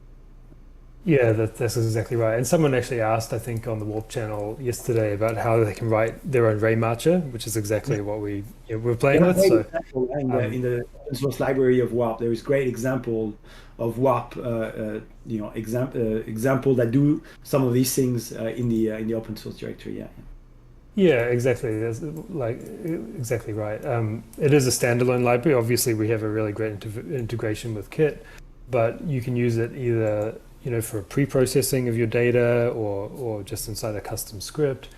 Yeah, that's exactly right. And someone actually asked, I think, on the Warp channel yesterday about how they can write their own ray marcher, which is exactly what we're playing with. So in the open source library of Warp, there is great example of Warp, example that do some of these things in the open source directory. Yeah. Yeah, exactly. That's exactly right. It is a standalone library. Obviously, we have a really great integration with Kit, but you can use it either for pre-processing of your data or just inside a custom script.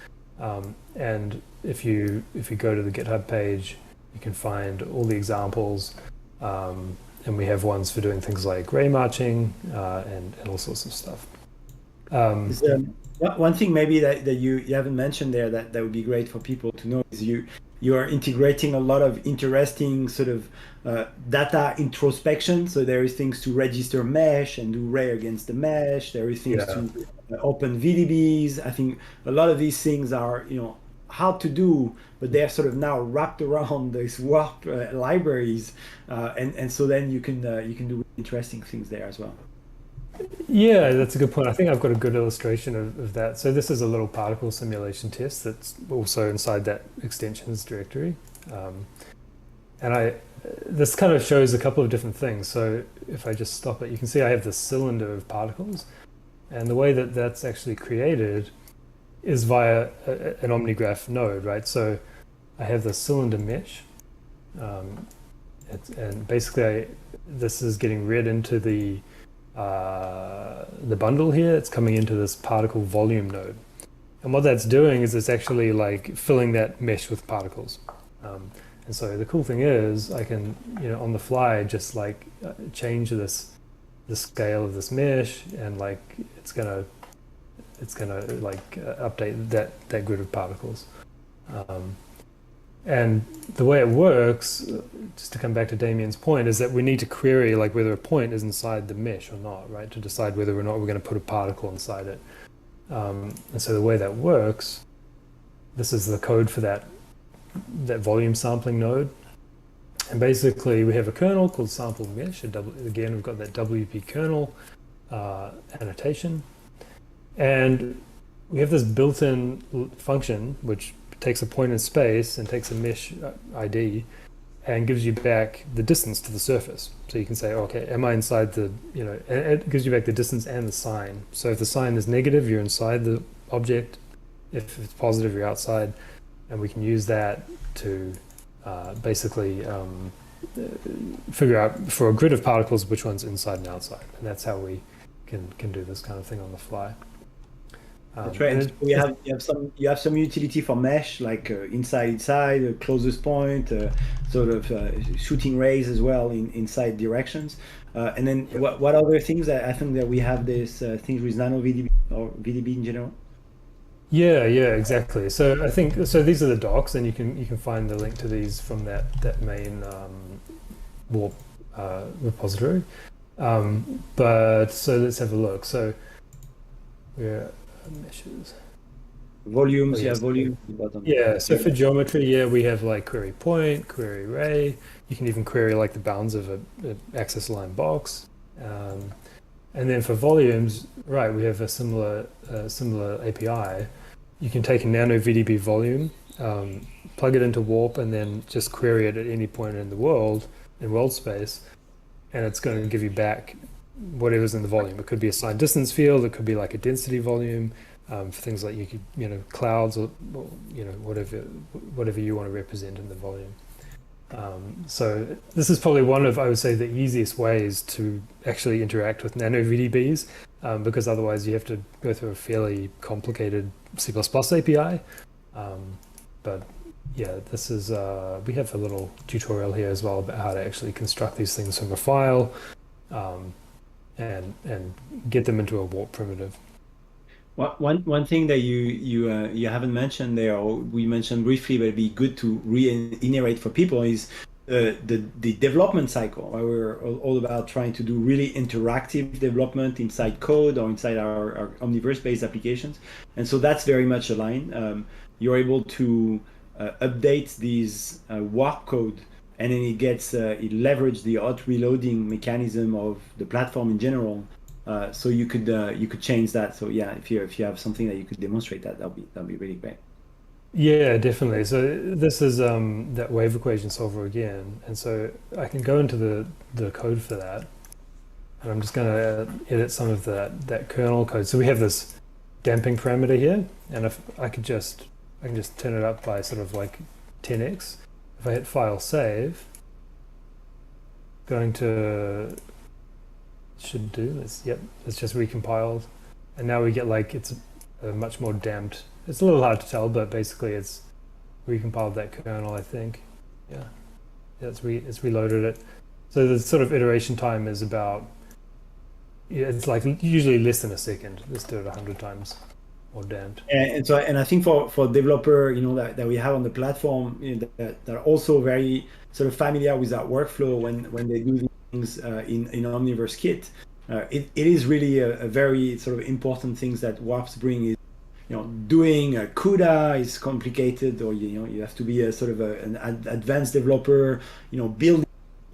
And if you go to the GitHub page, you can find all the examples. And we have ones for doing things like ray marching and all sorts of stuff. One thing maybe that you haven't mentioned there that would be great for people to know is you are integrating a lot of interesting sort of data introspection. So there is things to register mesh and do ray against the mesh. There is things to open VDBs. I think a lot of these things are hard to do, but they're sort of now wrapped around these Warp libraries, and so then you can do interesting things there as well. Yeah, that's a good point. I think I've got a good illustration of that. So this is a little particle simulation test that's also inside that extensions directory. And this kind of shows a couple of different things. So if I just stop it, you can see I have this cylinder of particles. And the way that that's actually created is via an OmniGraph node, right? So I have the cylinder mesh. And basically this is getting read into the bundle here. It's coming into this particle volume node, and what that's doing is it's actually like filling that mesh with particles. And so the cool thing is I can on the fly just like change the scale of this mesh, and like it's gonna like update that grid of particles. And the way it works, just to come back to Damien's point, is that we need to query like whether a point is inside the mesh or not, right? To decide whether or not we're going to put a particle inside it. And so the way that works, this is the code for that volume sampling node. And basically we have a kernel called sample mesh. Again, we've got that WP kernel annotation. And we have this built-in function which takes a point in space and takes a mesh ID and gives you back the distance to the surface. So you can say, okay, am I inside the, it gives you back the distance and the sign. So if the sign is negative, you're inside the object. If it's positive, you're outside. And we can use that to basically figure out for a grid of particles which one's inside and outside. And that's how we can do this kind of thing on the fly. That's right. And so you have some utility for mesh, like inside, closest point, sort of shooting rays as well inside directions. And then what other things? I think that we have this things with nano VDB or VDB in general. Yeah, exactly. So I think these are the docs, and you can find the link to these from that main warp repository. But so let's have a look. So we're meshes. Volumes, Oh, yes. volume. Yeah, so for geometry, we have like query point, query ray. You can even query like the bounds of an axis line box. And then for volumes, right, we have a similar API. You can take a nano VDB volume, plug it into Warp, and then just query it at any point in the world, in world space, and it's going to give you back whatever's in the volume. It could be a signed distance field, it could be like a density volume, for things like clouds or whatever you want to represent in the volume. So this is probably one of, I would say, the easiest ways to actually interact with nano VDBs, because otherwise you have to go through a fairly complicated C++ API. But yeah, this is, we have a little tutorial here as well about how to actually construct these things from a file, and get them into a warp primitive. One thing that you haven't mentioned there, or we mentioned briefly, but it'd be good to reiterate for people, is the development cycle. We're all about trying to do really interactive development inside code or inside our Omniverse-based applications, and so that's very much aligned. You're able to update these warp code, and then it leverages the hot reloading mechanism of the platform in general. So you could change that. So yeah, if you have something that you could demonstrate that'd be really great. Yeah, definitely. So this is that wave equation solver again, and so I can go into the code for that, and I'm just going to edit some of that kernel code. So we have this damping parameter here, and if I can just turn it up by sort of like 10x. If I hit file save, going to should do this. Yep, it's just recompiled, and now we get like it's a much more damped. It's a little hard to tell, but basically it's recompiled that kernel, I think. Yeah, it's reloaded it. So the sort of iteration time is about, it's like usually less than a second. Let's do it 100 times more damped. And I think for developer, that we have on the platform, that are also very sort of familiar with that workflow when they do things in Omniverse Kit, it is really a very sort of important things that Warps bring. Is doing a Cuda is complicated, or you have to be a sort of an advanced developer, building,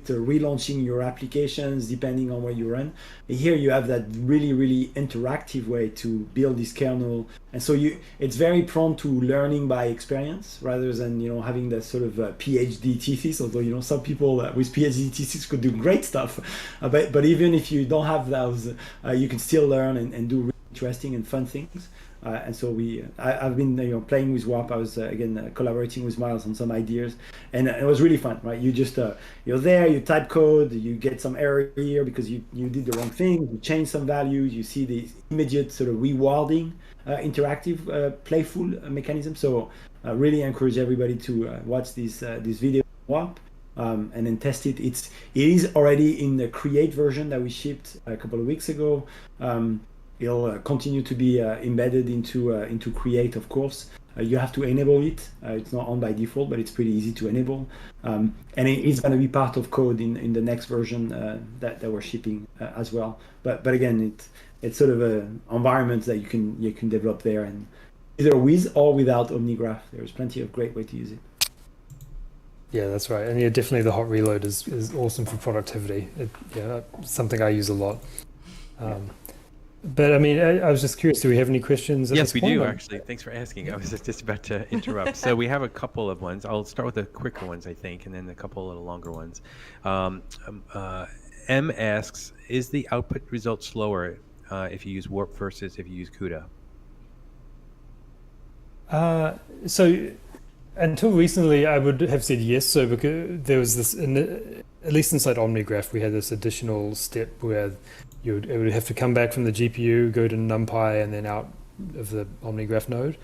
relaunching your applications depending on where you run. Here you have that really interactive way to build this kernel, and so it's very prone to learning by experience rather than having that sort of PhD thesis. Although some people with PhD thesis could do great stuff, but even if you don't have those, you can still learn and do really interesting and fun things. And so I've been playing with Warp. I was again collaborating with Miles on some ideas, and it was really fun, right? You just you're there, you type code, you get some error here because you did the wrong thing, you change some values, you see the immediate sort of rewarding interactive playful mechanism. So I really encourage everybody to watch this video Warp, and then test it. It is already in the Create version that we shipped a couple of weeks ago. It'll continue to be embedded into Create, of course. You have to enable it. It's not on by default, but it's pretty easy to enable. And it's going to be part of code in the next version that we're shipping as well. But again, it's sort of an environment that you can develop there, and either with or without OmniGraph. There's plenty of great way to use it. Yeah, that's right. And yeah, definitely the hot reload is awesome for productivity. Something I use a lot. But I mean, I was just curious, do we have any questions? Yes, we do, actually. Thanks for asking. I was just about to interrupt. So we have a couple of ones. I'll start with the quicker ones, I think, and then a couple of little longer ones. M asks, is the output result slower if you use Warp versus if you use Cuda? So until recently, I would have said yes. So because there was this, at least inside OmniGraph, we had this additional step where it would have to come back from the GPU, go to NumPy, and then OmniGraph node.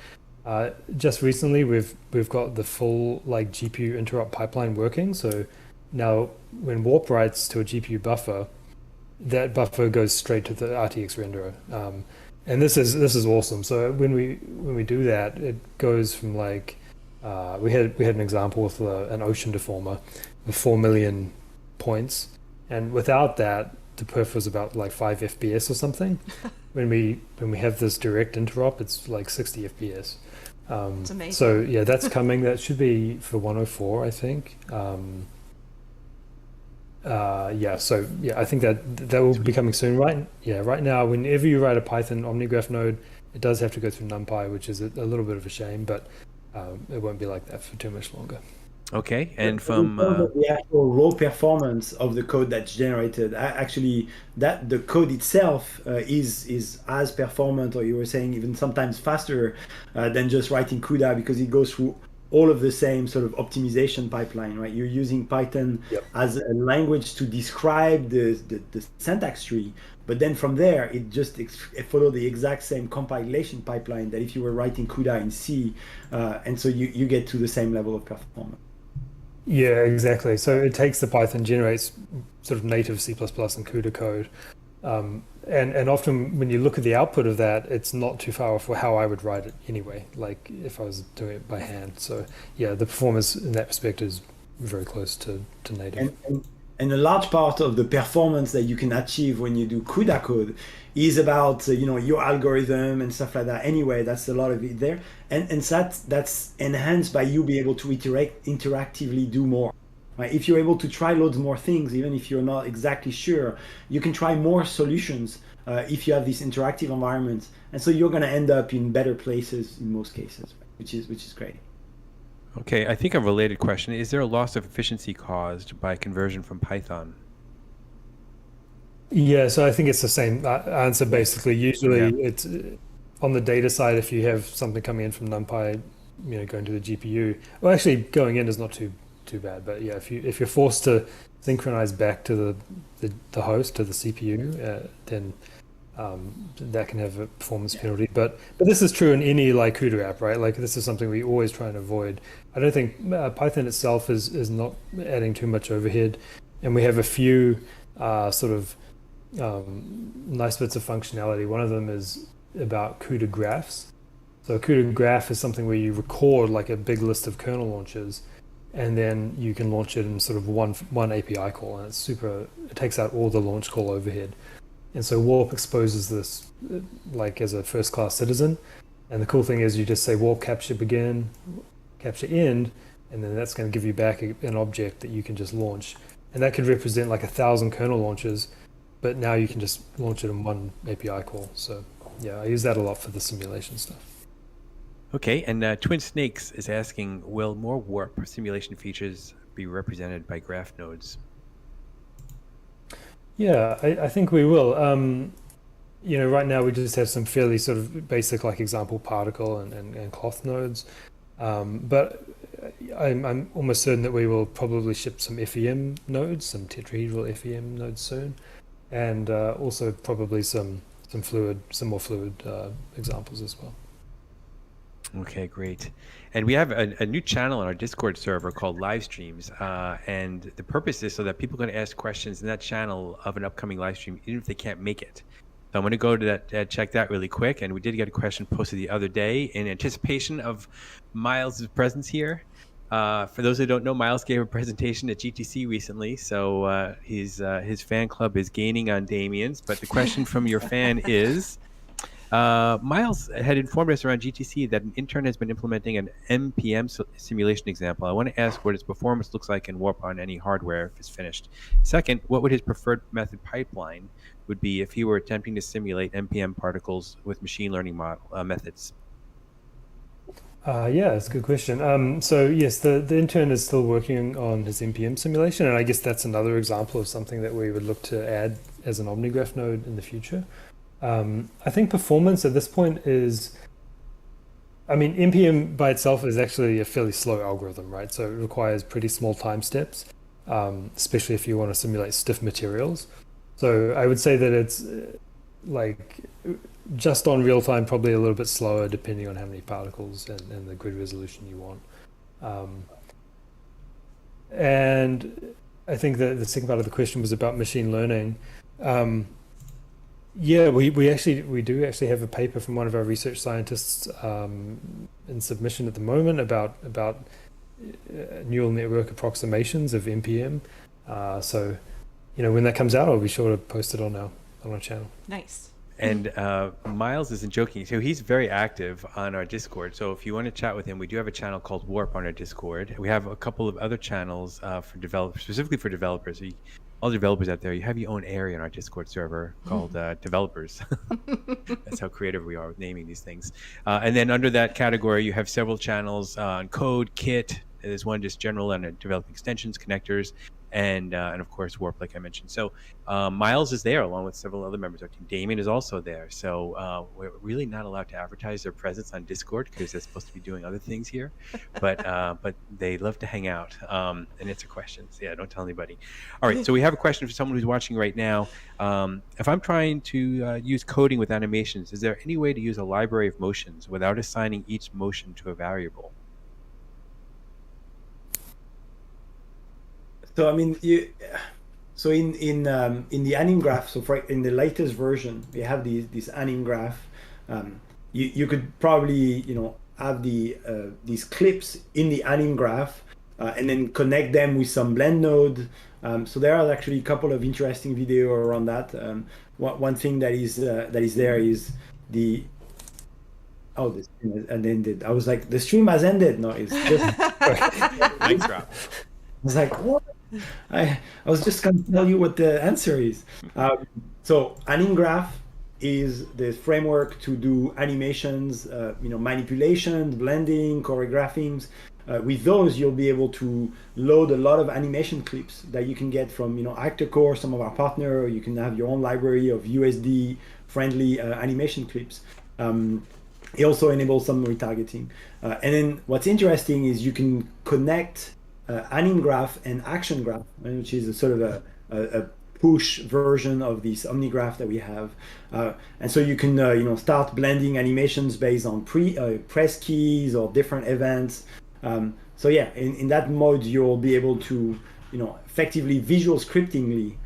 Just recently, we've got the full like GPU interrupt pipeline working. So now, when Warp writes to a GPU buffer, that buffer goes straight to the RTX renderer, and this is awesome. So when we do that, it goes from like we had an example with an ocean deformer with 4 million points, and without that, the perf was about like 5 FPS or something. When we have this direct interrupt, it's like 60 FPS. It's amazing. So yeah, that's coming. That should be for 104, I think. So I think that will be coming soon. Right now, whenever you write a Python OmniGraph node, it does have to go through NumPy, which is a little bit of a shame, but it won't be like that for too much longer. Okay, and In from terms of the actual raw performance of the code that's generated, actually, that the code itself is as performant, or you were saying even sometimes faster than just writing CUDA, because it goes through all of the same sort of optimization pipeline, right? You're using Python as a language to describe the syntax tree, but then from there, it just follows the exact same compilation pipeline that if you were writing CUDA in C, and so you get to the same level of performance. Yeah, exactly. So it takes the Python, generates sort of native C++ and CUDA code. And often when you look at the output of that, it's not too far off how I would write it anyway, like if I was doing it by hand. So yeah, the performance in that respect is very close to native. And a large part of the performance that you can achieve when you do CUDA code is about your algorithm and stuff like that. Anyway, that's a lot of it there, and that's enhanced by you being able to interactively do more. Right? If you're able to try loads more things, even if you're not exactly sure, you can try more solutions if you have these interactive environments, and so you're going to end up in better places in most cases, which is great. Okay, I think a related question: is there a loss of efficiency caused by conversion from Python? Yeah, so I think it's the same answer basically. Usually it's on the data side, if you have something coming in from NumPy, going to the GPU. Well, actually going in is not too bad, but yeah, if you're forced to synchronize back to the host, to the CPU, then that can have a performance penalty. But this is true in any like CUDA app, right? Like this is something we always try and avoid. I don't think Python itself is not adding too much overhead, and we have a few sort of nice bits of functionality. One of them is about Cuda Graphs. So Cuda Graph is something where you record like a big list of kernel launches, and then you can launch it in sort of one API call, and it takes out all the launch call overhead. And so Warp exposes this like as a first-class citizen. And the cool thing is you just say Warp capture begin, capture end, and then that's going to give you back an object that you can just launch. And that could represent like 1,000 kernel launches, but now you can just launch it in one API call. So yeah, I use that a lot for the simulation stuff. Okay, and Twin Snakes is asking, will more Warp simulation features be represented by graph nodes? Yeah, I think we will. Right now we just have some fairly sort of basic like example particle and cloth nodes. But I'm almost certain that we will probably ship some FEM nodes, some tetrahedral FEM nodes soon. And also probably some more fluid examples as well. Okay, great. And we have a new channel on our Discord server called Livestreams, and the purpose is so that people can ask questions in that channel of an upcoming live stream, even if they can't make it. So I'm going to go to that, check that really quick. And we did get a question posted the other day in anticipation of Miles' presence here. For those who don't know, Miles gave a presentation at GTC recently, so his fan club is gaining on Damien's. But the question from your fan is, Miles had informed us around GTC that an intern has been implementing an NPM simulation example. I want to ask what its performance looks like in Warp on any hardware if it's finished. Second, what would his preferred method pipeline would be if he were attempting to simulate NPM particles with machine learning methods? Yeah, that's a good question. So yes, the intern is still working on his NPM simulation, and I guess that's another example of something that we would look to add as an OmniGraph node in the future. I think performance at this point is, NPM by itself is actually a fairly slow algorithm, right? So it requires pretty small time steps, especially if you want to simulate stiff materials. So I would say that like just on real time, probably a little bit slower depending on how many particles and the grid resolution you want. And I think that the second part of the question was about machine learning. Yeah, we do actually have a paper from one of our research scientists in submission at the moment about neural network approximations of NPM. So, when that comes out, I'll be sure to post it on our channel. Nice. And Miles isn't joking. So he's very active on our Discord. So if you want to chat with him, we do have a channel called Warp on our Discord. We have a couple of other channels for developers, specifically for developers. So all the developers out there, you have your own area in our Discord server called developers. That's how creative we are with naming these things. And then under that category, you have several channels on code, Kit. There's one just general on developing extensions, connectors, and of course Warp, like I mentioned. So Miles is there along with several other members of our team. Damien is also there. So we're really not allowed to advertise their presence on Discord because they're supposed to be doing other things here. But they love to hang out and answer questions. Yeah, don't tell anybody. All right, so we have a question for someone who's watching right now. If I'm trying to use coding with animations, is there any way to use a library of motions without assigning each motion to a variable? So I mean, so in the anim graph, so in the latest version, we have this anim graph. You could probably have these clips in the anim graph and then connect them with some blend node. So there are actually a couple of interesting videos around that. One thing that is there is the the stream has ended. I was like, the stream has ended. No, it's just Mic drop. I was like, what? I was just going to tell you what the answer is. So anim graph is the framework to do animations, manipulations, blending, choreographings. With those, you'll be able to load a lot of animation clips that you can get from ActorCore, some of our partner, or you can have your own library of USD friendly animation clips. It also enables some retargeting. And then what's interesting is you can connect anim graph and action graph, which is a sort of a push version of this OmniGraph that we have, and so you can start blending animations based on press keys or different events. So yeah, in that mode you'll be able to effectively visual scriptingly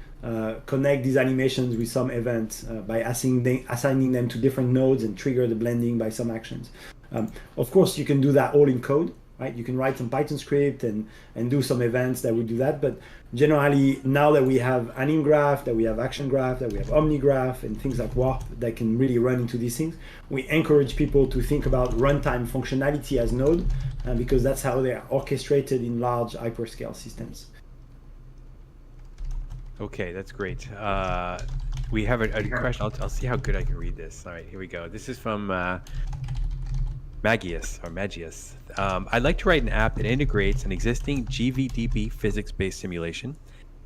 connect these animations with some events by assigning them to different nodes and trigger the blending by some actions. Of course, you can do that all in code. Right? You can write some Python script and do some events that would do that. But generally, now that we have anim graph, that we have action graph, that we have OmniGraph and things like Warp that can really run into these things, we encourage people to think about runtime functionality as node because that's how they are orchestrated in large hyperscale systems. Okay, that's great. We have a question. I'll see how good I can read this. All right, here we go. This is from Magius. I'd like to write an app that integrates an existing GVDB physics-based simulation.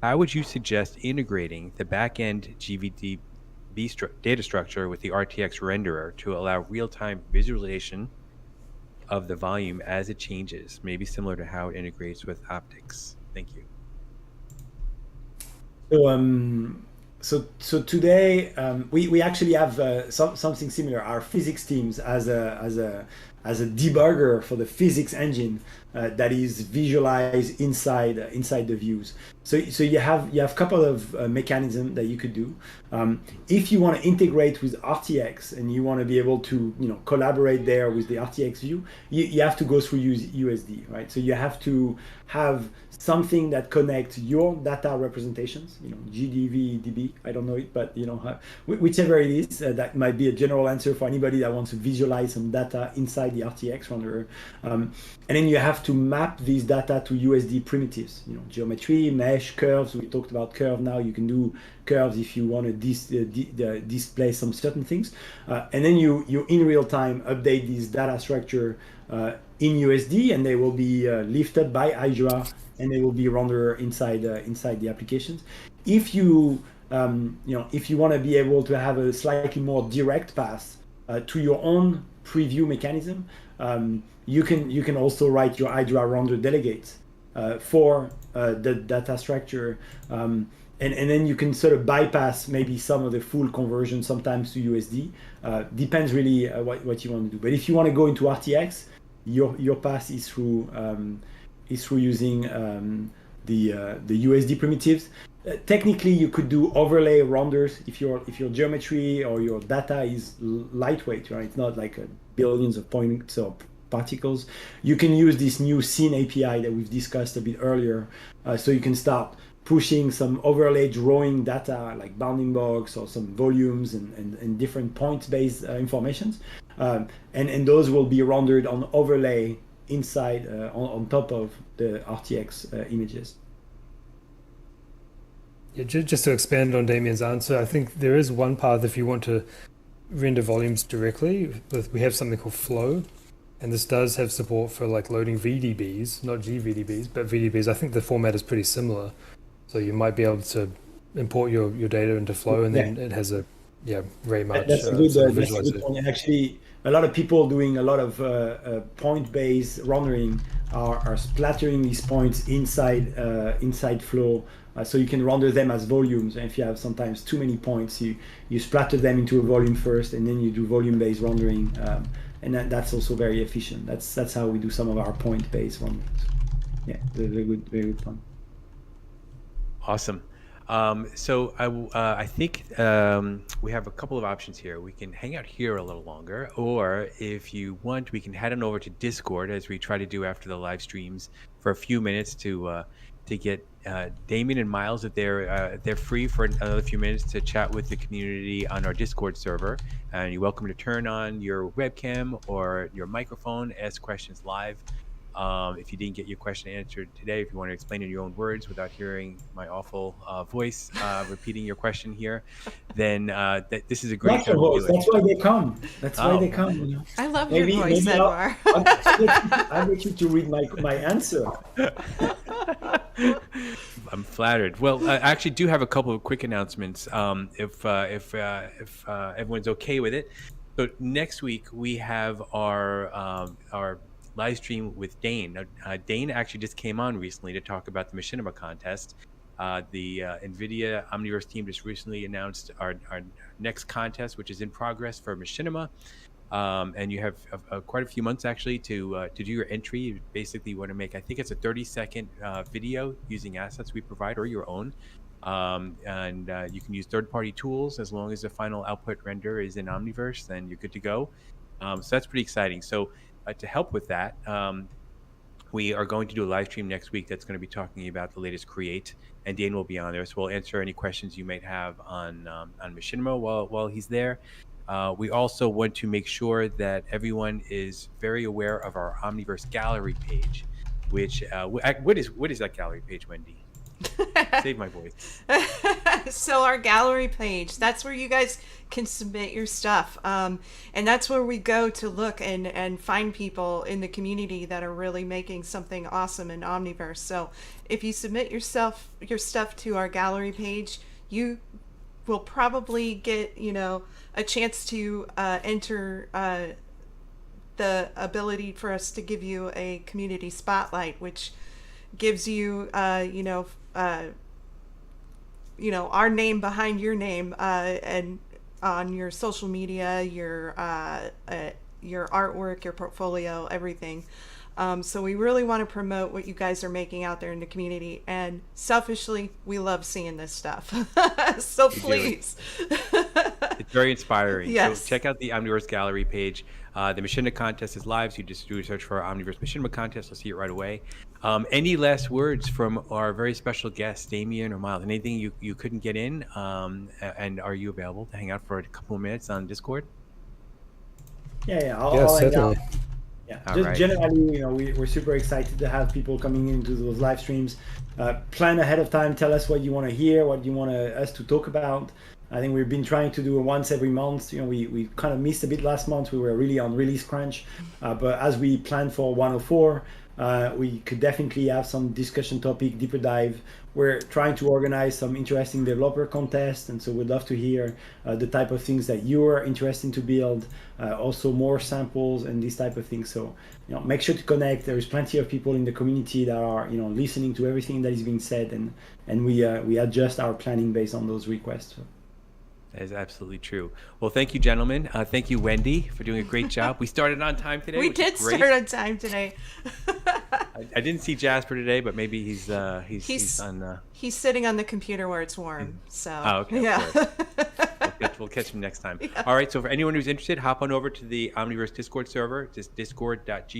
How would you suggest integrating the back-end GVDB data structure with the RTX renderer to allow real-time visualization of the volume as it changes, maybe similar to how it integrates with optics? Thank you. So today we actually have something similar. Our physics teams as a debugger for the physics engine that is visualized inside the views. So you have a couple of mechanisms that you could do. If you want to integrate with RTX and you want to be able to collaborate there with the RTX view, you have to go through USD, right? So you have to have something that connects your data representations, GDV, DB, I don't know it, but whichever it is, that might be a general answer for anybody that wants to visualize some data inside the RTX renderer. And then you have to map these data to USD primitives, geometry, mesh, curves. We talked about curve now. You can do curves if you want to display some certain things. And then you in real time update this data structure in USD, and they will be lifted by Hydra, and they will be rendered inside the applications. If you if you want to be able to have a slightly more direct path to your own preview mechanism, you can also write your Hydra render delegates for the data structure, and and then you can sort of bypass maybe some of the full conversion sometimes to USD. Depends really what you want to do. But if you want to go into RTX, your path is through using the USD primitives. Technically, you could do overlay renders if your geometry or your data is lightweight, right? It's not like billions of points or particles. You can use this new scene API that we've discussed a bit earlier, so you can start pushing some overlay drawing data like bounding box or some volumes and different point-based informations, and those will be rendered on overlay inside on top of the RTX images. Yeah, just to expand on Damien's answer, I think there is one path if you want to render volumes directly. We have something called Flow, and this does have support for like loading VDBs, not GVDBs, but VDBs. I think the format is pretty similar, so you might be able to import your data into Flow, and then it has a very much that's a good visualization. point. And actually, a lot of people doing a lot of point-based rendering are splattering these points inside Flow. So you can render them as volumes, and if you have sometimes too many points, you splatter them into a volume first, and then you do volume-based rendering, and that's also very efficient. That's how we do some of our point-based renderings. Yeah, very good fun. Awesome. So I think we have a couple of options here. We can hang out here a little longer, or if you want, we can head on over to Discord, as we try to do after the live streams, for a few minutes to get Damien and Miles, if they're free for another few minutes, to chat with the community on our Discord server. And you're welcome to turn on your webcam or your microphone, ask questions live. If you didn't get your question answered today, if you want to explain in your own words without hearing my awful voice repeating your question here, then this is a great time to do it. That's why they come. That's why they come. You know? I love your voice, Edouard. I'll get you to read my answer. I'm flattered. Well, I actually do have a couple of quick announcements, if everyone's okay with it. So next week we have our live stream with Dane. Dane actually just came on recently to talk about the Machinima contest. The NVIDIA Omniverse team just recently announced our next contest, which is in progress for Machinima. And you have quite a few months actually to do your entry. You basically want to make, I think it's a 30-second video using assets we provide or your own. And you can use third-party tools as long as the final output render is in Omniverse, then you're good to go. So that's pretty exciting. So to help with that, we are going to do a live stream next week that's going to be talking about the latest Create, and Dane will be on there. So we'll answer any questions you might have on Machinima while he's there. We also want to make sure that everyone is very aware of our Omniverse gallery page, which what is that gallery page, Wendy? Save my voice. So our gallery page, that's where you guys can submit your stuff, and that's where we go to look and find people in the community that are really making something awesome in Omniverse. So if you submit your stuff to our gallery page, you will probably get a chance to enter the ability for us to give you a community spotlight, which gives you our name behind your name, and on your social media, your artwork, your portfolio, everything. So we really want to promote what you guys are making out there in the community, and selfishly, we love seeing this stuff. So please. It's very inspiring. Yes. So check out the Omniverse gallery page. The Machinima contest is live, so you just do a search for Omniverse Machinima contest. You'll see it right away. Any last words from our very special guests, Damien or Miles? Anything you couldn't get in? And are you available to hang out for a couple of minutes on Discord? Yeah, Yes, certainly. Yeah, All just right. generally, we're super excited to have people coming into those live streams. Plan ahead of time. Tell us what you want to hear, what you want us to talk about. I think we've been trying to do it once every month. We kind of missed a bit last month. We were really on release crunch. But as we plan for 104, We could definitely have some discussion topic, deeper dive. We're trying to organize some interesting developer contests, and so we'd love to hear the type of things that you're interested to build, also more samples and this type of thing. So, make sure to connect. There is plenty of people in the community that are, listening to everything that is being said, and we adjust our planning based on those requests. That is absolutely true. Well, thank you, gentlemen. Thank you, Wendy, for doing a great job. We started on time today. We which is did great. start on time today. I didn't see Jasper today, but maybe he's on. He's sitting on the computer where it's warm. So Oh, okay. yeah. We'll catch him next time. All right. So for anyone who's interested, hop on over to the Omniverse Discord server, just discord.gg.